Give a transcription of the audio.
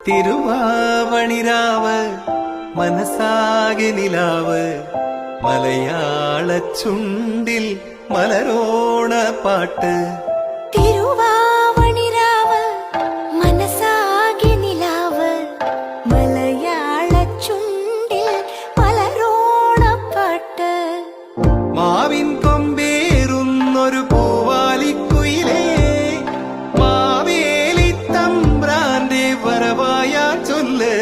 തിരുവാവണിരാവ് മനസ്സാകെ നിലാവ് മലയാള ചുണ്ടിൽ മലരോണ പാട്ട്. തിരുവാവണിരാവ് മനസ്സാകെ നിലാവ് മലയാള ചുണ്ടിൽ മലരോണപ്പാട്ട്. മാവിൻ കൊമ്പേറുന്നൊരു പൂവാലിക്കുയിലേ മാവേലി തമ്പ്രാന്റെ വരവായ ചൊല്ല്.